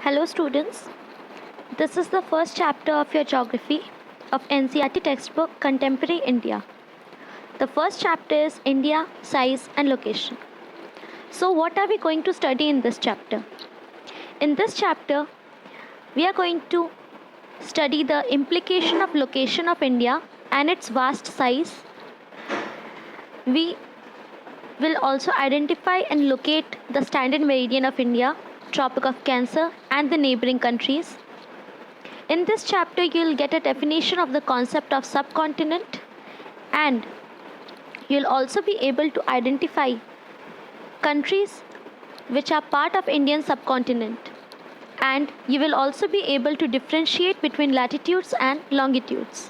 Hello students, this is the first chapter of your geography of NCERT textbook Contemporary India. The first chapter is India, size and location. So what are we going to study in this chapter? In this chapter, we are going to study the implication of location of India and its vast size. We will also identify and locate the standard meridian of India, Tropic of Cancer and the neighboring countries. In this chapter, you'll get a definition of the concept of subcontinent, and you'll also be able to identify countries which are part of Indian subcontinent, and you will also be able to differentiate between latitudes and longitudes.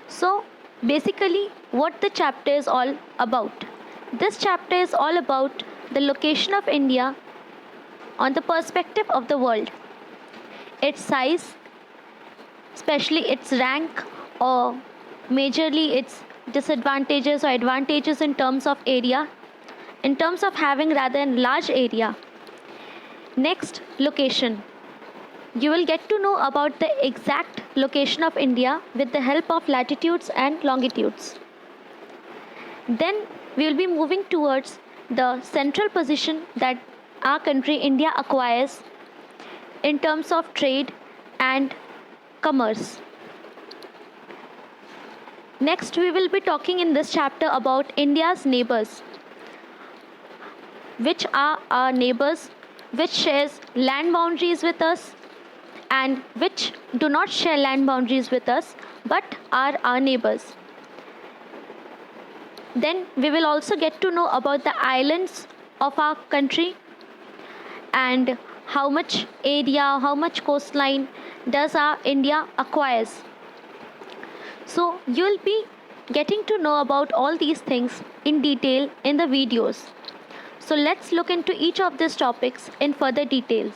So basically what the chapter is all about. This chapter is all about the location of India on the perspective of the world. Its size, especially its rank, or majorly its disadvantages or advantages in terms of area, in terms of having rather large area. Next, location. You will get to know about the exact location of India with the help of latitudes and longitudes. Then we will be moving towards the central position that our country India acquires in terms of trade and commerce. Next, we will be talking in this chapter about India's neighbors. Which are our neighbors, which shares land boundaries with us and which do not share land boundaries with us but are our neighbors. Then we will also get to know about the islands of our country and how much area, how much coastline does our India acquires. So you will be getting to know about all these things in detail in the videos. So let's look into each of these topics in further details.